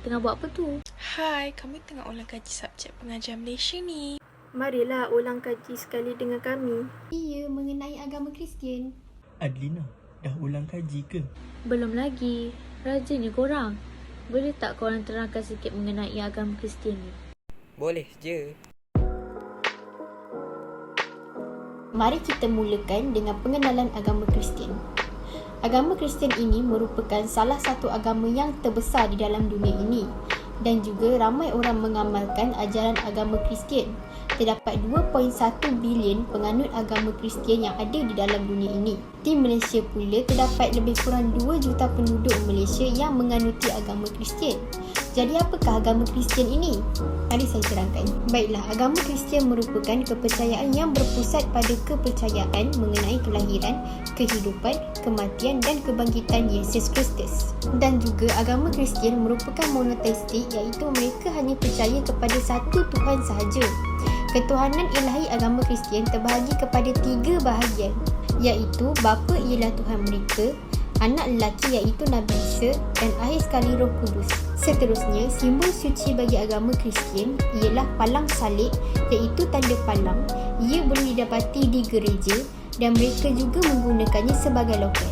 tengah buat apa tu? Hai, kami tengah ulang kaji subjek pengajar Malaysia ni. Marilah ulang kaji sekali dengan kami. Ia mengenai agama Kristian. Adlina, dah ulang kaji ke? Belum lagi. Rajinnya korang. Boleh tak korang terangkan sikit mengenai agama Kristian ni? Boleh je. Mari kita mulakan dengan pengenalan agama Kristian. Agama Kristian ini merupakan salah satu agama yang terbesar di dalam dunia ini dan juga ramai orang mengamalkan ajaran agama Kristian. Terdapat 2.1 bilion penganut agama Kristian yang ada di dalam dunia ini. Di Malaysia pula terdapat lebih kurang 2 juta penduduk Malaysia yang menganuti agama Kristian. Jadi apakah agama Kristian ini? Mari saya terangkan. Baiklah, agama Kristian merupakan kepercayaan yang berpusat pada kepercayaan mengenai kelahiran, kehidupan, kematian dan kebangkitan Yesus Kristus. Dan juga agama Kristian merupakan monoteistik, iaitu mereka hanya percaya kepada satu Tuhan sahaja. Ketuhanan ilahi agama Kristian terbahagi kepada 3 bahagian, iaitu bapa ialah Tuhan mereka, anak lelaki iaitu Nabi Isa dan akhir sekali Roh Kudus. Seterusnya, simbol suci bagi agama Kristian ialah palang salib, iaitu tanda palang. Ia boleh didapati di gereja dan mereka juga menggunakannya sebagai loket.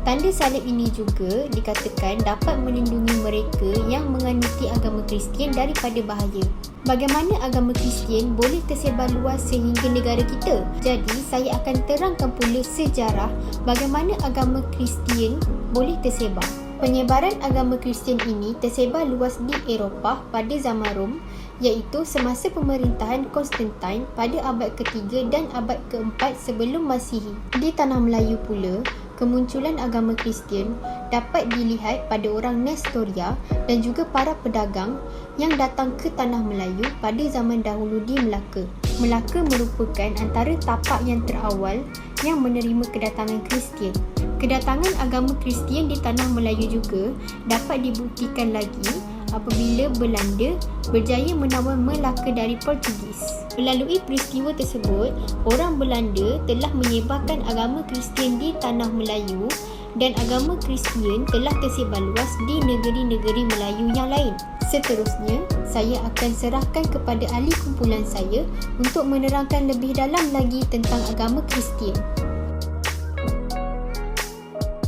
Tanda salib ini juga dikatakan dapat melindungi mereka yang menganuti agama Kristian daripada bahaya. Bagaimana agama Kristian boleh tersebar luas sehingga negara kita? Jadi, saya akan terangkan pula sejarah bagaimana agama Kristian boleh tersebar. Penyebaran agama Kristian ini tersebar luas di Eropah pada zaman Rom, iaitu semasa pemerintahan Konstantin pada abad ke-3 dan abad ke-4 sebelum Masihi. Di tanah Melayu pula, kemunculan agama Kristian dapat dilihat pada orang Nestoria dan juga para pedagang yang datang ke tanah Melayu pada zaman dahulu di Melaka. Melaka merupakan antara tapak yang terawal yang menerima kedatangan Kristian. Kedatangan agama Kristian di tanah Melayu juga dapat dibuktikan lagi apabila Belanda berjaya menawan Melaka dari Portugis. Melalui peristiwa tersebut, orang Belanda telah menyebarkan agama Kristian di tanah Melayu dan agama Kristian telah tersebar luas di negeri-negeri Melayu yang lain. Seterusnya, saya akan serahkan kepada ahli kumpulan saya untuk menerangkan lebih dalam lagi tentang agama Kristian.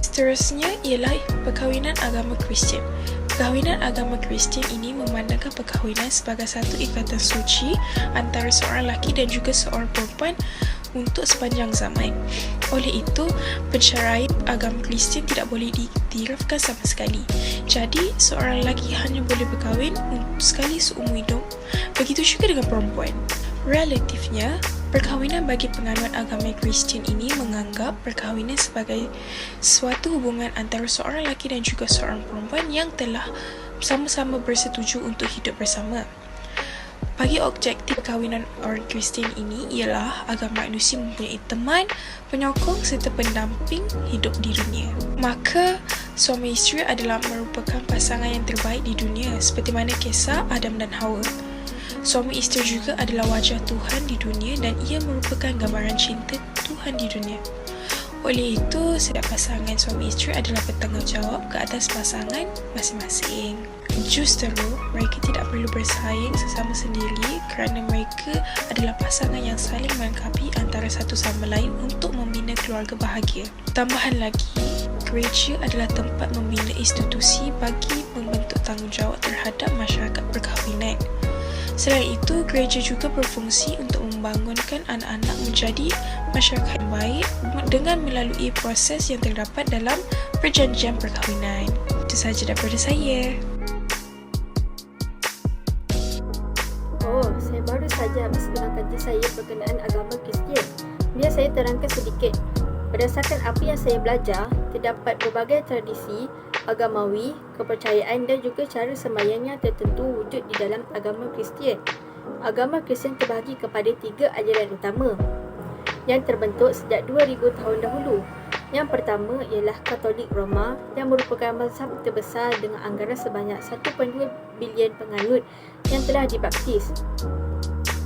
Seterusnya ialah perkahwinan agama Kristian. Perkahwinan agama Kristian ini memandangkan perkahwinan sebagai satu ikatan suci antara seorang lelaki dan juga seorang perempuan untuk sepanjang zaman. Oleh itu, perceraian agama Kristian tidak boleh diiktirafkan sama sekali. Jadi, seorang lelaki hanya boleh berkahwin untuk sekali seumur hidup. Begitu juga dengan perempuan. Relatifnya, perkahwinan bagi penganut agama Kristian ini menganggap perkahwinan sebagai suatu hubungan antara seorang lelaki dan juga seorang perempuan yang telah sama-sama bersetuju untuk hidup bersama. Bagi objektif perkahwinan orang Kristian ini ialah agar manusia mempunyai teman, penyokong serta pendamping hidup di dunia. Maka, suami isteri adalah merupakan pasangan yang terbaik di dunia seperti mana kisah Adam dan Hawa. Suami isteri juga adalah wajah Tuhan di dunia dan ia merupakan gambaran cinta Tuhan di dunia. Oleh itu, setiap pasangan suami isteri adalah bertanggungjawab ke atas pasangan masing-masing. Justru, mereka tidak perlu bersaing sesama sendiri kerana mereka adalah pasangan yang saling melengkapi antara satu sama lain untuk membina keluarga bahagia. Tambahan lagi, gereja adalah tempat membina institusi bagi membentuk tanggungjawab terhadap masyarakat perkahwinan. Selain itu, gereja juga berfungsi untuk membangunkan anak-anak menjadi masyarakat yang baik dengan melalui proses yang terdapat dalam perjanjian perkahwinan. Itu sahaja daripada saya. Saya baru saja habis ulang kaji saya berkenaan agama Kristian. Biar saya terangkan sedikit. Berdasarkan apa yang saya belajar, terdapat berbagai tradisi agamawi, kepercayaan dan juga cara sembahyang yang tertentu wujud di dalam agama Kristian. Agama Kristian terbahagi kepada 3 ajaran utama yang terbentuk sejak 2000 tahun dahulu. Yang pertama ialah Katolik Roma yang merupakan mazhab terbesar dengan anggaran sebanyak 1.2 bilion penganut yang telah dibaptis.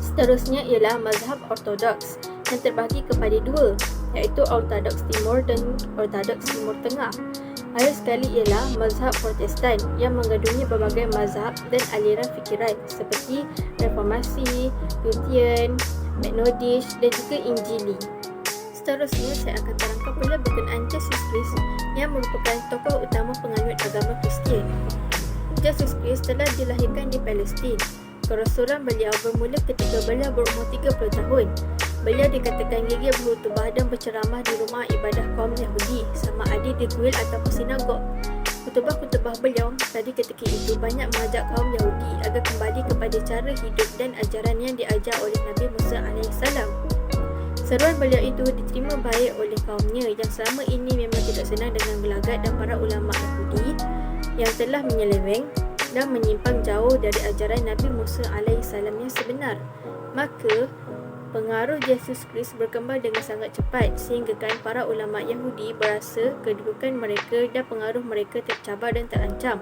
Seterusnya ialah mazhab Ortodoks yang terbahagi kepada 2, iaitu Ortodoks Timur dan Ortodoks Timur Tengah. Akhir sekali ialah mazhab Protestan yang mengandungi berbagai mazhab dan aliran fikiran seperti Reformasi, Lutheran, Methodist dan juga Injili. Seterusnya saya akan terangkan pula berkenaan Yesus Kristus yang merupakan tokoh utama penganut agama Kristian. Yesus Kristus telah dilahirkan di Palestin. Kerasulan beliau bermula ketika beliau berumur 30 tahun. Beliau dikatakan gigih berkhutbah dan berceramah di rumah ibadah kaum Yahudi, sama ada di kuil ataupun sinagog. Khutbah-khutbah beliau tadi ketika itu banyak mengajak kaum Yahudi agar kembali kepada cara hidup dan ajaran yang diajar oleh Nabi Musa AS. Seruan beliau itu diterima baik oleh kaumnya yang selama ini memang tidak senang dengan gelagat dan para ulama Yahudi yang telah menyeleweng dan menyimpang jauh dari ajaran Nabi Musa AS yang sebenar. Maka pengaruh Yesus Kristus berkembang dengan sangat cepat sehingga para ulama Yahudi berasa kedudukan mereka dan pengaruh mereka tercabar dan terancam.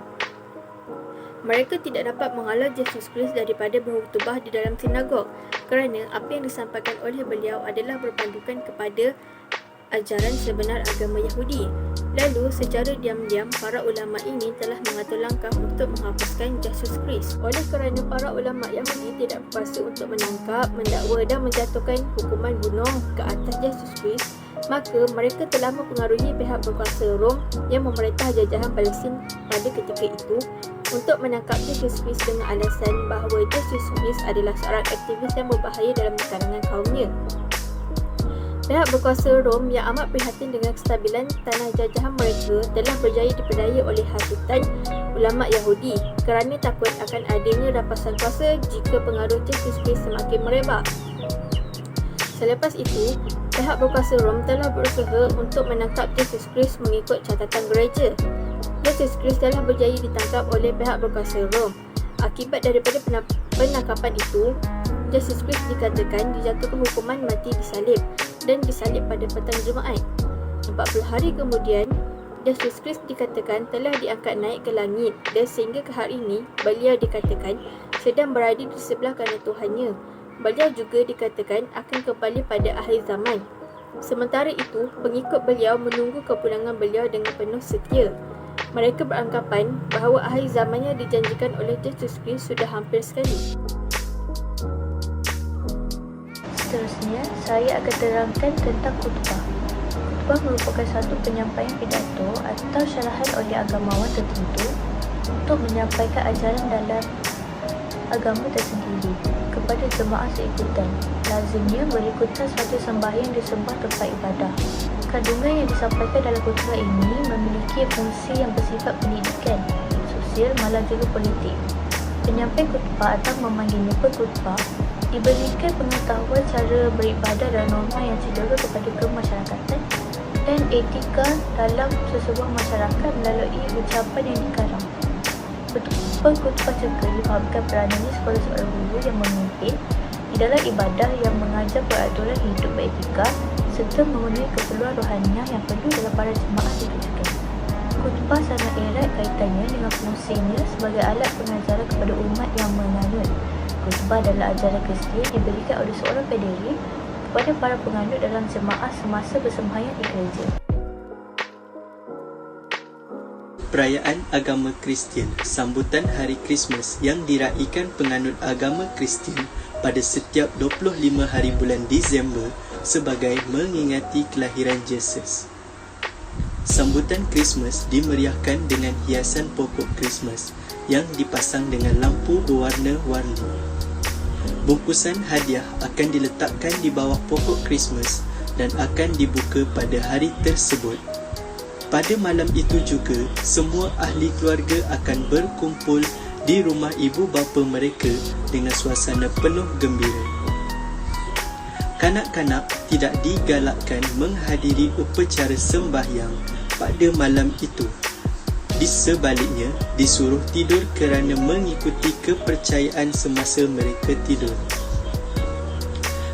Mereka tidak dapat menghalau Yesus Kristus daripada berkhutbah di dalam sinagog kerana apa yang disampaikan oleh beliau adalah berpandukan kepada ajaran sebenar agama Yahudi. Lalu secara diam-diam para ulama ini telah mengatur langkah untuk menghapuskan Yesus Kristus. Oleh kerana para ulama Yahudi tidak berkuasa untuk menangkap, mendakwa dan menjatuhkan hukuman bunuh ke atas Yesus Kristus, maka mereka telah mempengaruhi pihak berkuasa Rom yang memerintah jajahan Palestin pada ketika itu untuk menangkap Yesus Kristus dengan alasan bahawa Yesus Kristus adalah seorang aktivis yang berbahaya dalam kalangan kaumnya. Pihak berkuasa Rom yang amat prihatin dengan kestabilan tanah jajahan mereka telah berjaya diperdaya oleh hasutan ulama Yahudi kerana takut akan adanya rampasan kuasa jika pengaruh Yesus Kristus semakin merebak. Selepas itu, pihak berkuasa Rom telah berusaha untuk menangkap Yesus Kristus mengikut catatan gereja. Yesus Kristus telah berjaya ditangkap oleh pihak berkuasa Rom. Akibat daripada penangkapan itu, Yesus Kristus dikatakan dijatuhkan hukuman mati disalib dan disalib pada petang Jumaat. 40 hari kemudian, Yesus Kristus dikatakan telah diangkat naik ke langit dan sehingga ke hari ini, beliau dikatakan sedang berada di sebelah kanan Tuhannya. Beliau juga dikatakan akan kembali pada akhir zaman. Sementara itu, pengikut beliau menunggu kepulangan beliau dengan penuh setia. Mereka beranggapan bahawa akhir zaman yang dijanjikan oleh Yesus Kristus sudah hampir sekali. Seterusnya, saya akan terangkan tentang khutbah. Khutbah merupakan satu penyampaian pidato atau syarahan oleh agamawan tertentu untuk menyampaikan ajaran dalam agama tersendiri kepada jemaah seikutan. Lazimnya berikutan suatu sembahyang di sebuah tempat ibadah. Kandungan yang disampaikan dalam khutbah ini memiliki fungsi yang bersifat pendidikan, sosial malah juga politik. Penyampai khutbah atau memanggilnya pengkhutbah diberikan pengetahuan cara beribadah dan norma yang cenderung kepada kemasyarakatan dan etika dalam sesebuah masyarakat melalui ucapan yang dikarang. Pengkhutbah juga difahamkan peranannya sebagai seorang guru yang memimpin di dalam ibadah yang mengajar peraturan hidup beretika serta memenuhi keperluan rohaniah yang perlu dalam para jemaah ditujukan. Khutbah sangat erat kaitannya dengan fungsinya sebagai alat pengajaran kepada umat yang menganut. Khutbah adalah ajaran Kristian diberikan oleh seorang pendiri kepada para penganut dalam jemaah semasa bersembahyang di gereja. Perayaan agama Kristian, sambutan Hari Krismas yang diraikan penganut agama Kristian pada setiap 25 hari bulan Disember sebagai mengingati kelahiran Yesus. Sambutan Krismas dimeriahkan dengan hiasan pokok Krismas yang dipasang dengan lampu berwarna-warni. Bungkusan hadiah akan diletakkan di bawah pokok Krismas dan akan dibuka pada hari tersebut. Pada malam itu juga, semua ahli keluarga akan berkumpul di rumah ibu bapa mereka dengan suasana penuh gembira. Kanak-kanak tidak digalakkan menghadiri upacara sembahyang pada malam itu. Di sebaliknya, disuruh tidur kerana mengikuti kepercayaan semasa mereka tidur.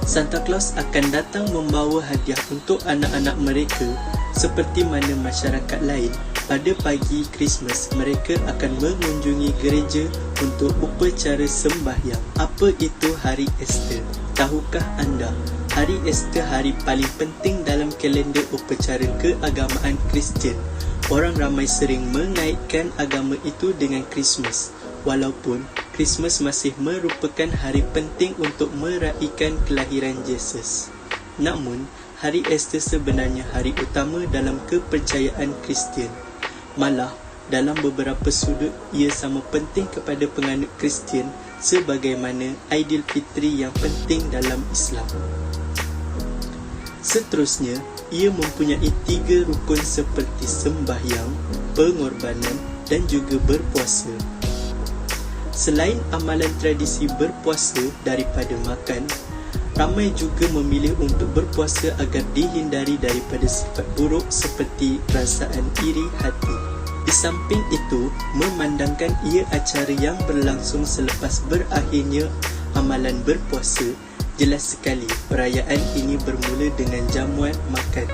Santa Claus akan datang membawa hadiah untuk anak-anak mereka seperti mana masyarakat lain. Pada pagi Krismas, mereka akan mengunjungi gereja untuk upacara sembahyang. Apa itu Hari Ester? Tahukah anda, Hari Ester hari paling penting dalam kalender upacara keagamaan Kristian, orang ramai sering mengaitkan agama itu dengan Krismas, walaupun Krismas masih merupakan hari penting untuk meraihkan kelahiran Yesus. Namun, hari Easter sebenarnya hari utama dalam kepercayaan Kristian. Malah, dalam beberapa sudut, ia sama penting kepada penganut Kristian sebagaimana Aidilfitri yang penting dalam Islam. Seterusnya, ia mempunyai 3 rukun seperti sembahyang, pengorbanan dan juga berpuasa. Selain amalan tradisi berpuasa daripada makan, ramai juga memilih untuk berpuasa agar dihindari daripada sifat buruk seperti perasaan iri hati. Di samping itu, memandangkan ia acara yang berlangsung selepas berakhirnya amalan berpuasa, jelas sekali perayaan ini bermula dengan jamuan makan.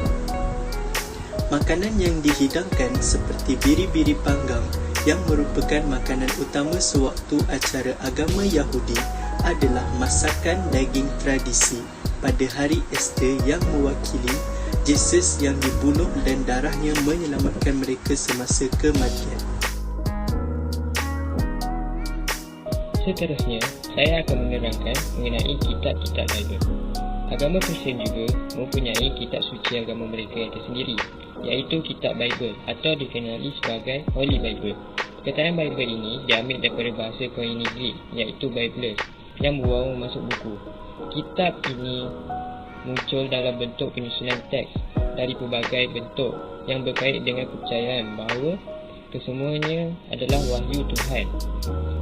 Makanan yang dihidangkan seperti biri-biri panggang yang merupakan makanan utama sewaktu acara agama Yahudi adalah masakan daging tradisi pada hari Easter yang mewakili Yesus yang dibunuh dan darahnya menyelamatkan mereka semasa kematian. Seterusnya, saya akan menerangkan mengenai kitab-kitab Bible. Agama Kristian juga mempunyai kitab suci agama mereka yang tersendiri, iaitu kitab Bible atau dikenali sebagai Holy Bible. Perkataan Bible ini diambil daripada bahasa Koine Greek, iaitu Biblos, yang berwawang masuk buku. Kitab ini muncul dalam bentuk penyusunan teks dari pelbagai bentuk yang berkait dengan kepercayaan bahawa kesemuanya adalah wahyu Tuhan.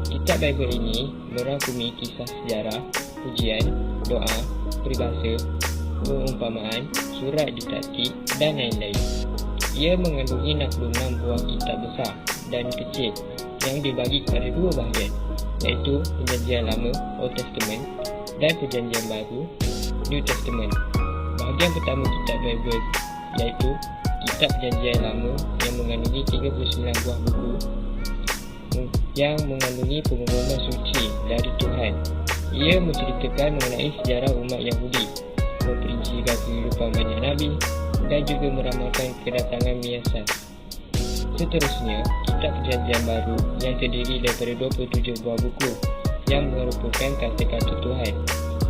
Kitab Bible ini merangkumi kisah sejarah, pujian, doa, peribahasa, perumpamaan, surat didaktik dan lain-lain. Ia mengandungi 66 buah kitab besar dan kecil yang dibagi kepada 2 bahagian, iaitu Perjanjian Lama Old Testament dan Perjanjian Baru New Testament. Bahagian pertama kitab Bible iaitu Kitab Perjanjian Lama yang mengandungi 39 buah buku yang mengandungi pengumuman suci dari Tuhan. Ia menceritakan mengenai sejarah umat Yahudi, memperincikan kehidupan banyak Nabi dan juga meramalkan kedatangan Mesias. Seterusnya, Kitab Perjanjian Baru yang terdiri daripada 27 buah buku yang merupakan kata-kata Tuhan.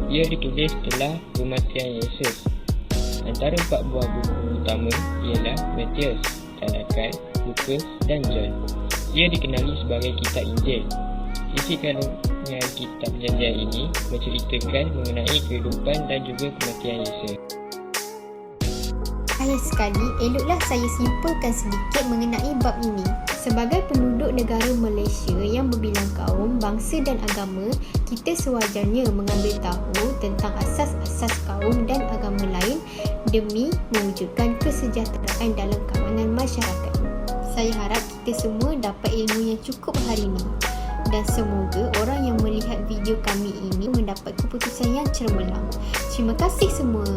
Ia ditulis setelah kematian Yesus. Antara 4 buah buku utama ialah Matius, Tadakan, Lukas dan John. Ia dikenali sebagai Kitab Injil. Isi kandungan Kitab Perjanjian ini menceritakan mengenai kehidupan dan juga kematian Yesus. Akhir sekali, eloklah saya simpulkan sedikit mengenai bab ini. Sebagai penduduk negara Malaysia yang berbilang kaum, bangsa dan agama, kita sewajarnya mengambil tahu tentang asas-asas kaum dan agama lain demi mewujudkan kesejahteraan dalam kalangan masyarakat. Saya harap kita semua dapat ilmu yang cukup hari ini dan semoga orang yang melihat video kami ini mendapat keputusan yang cemerlang. Terima kasih semua.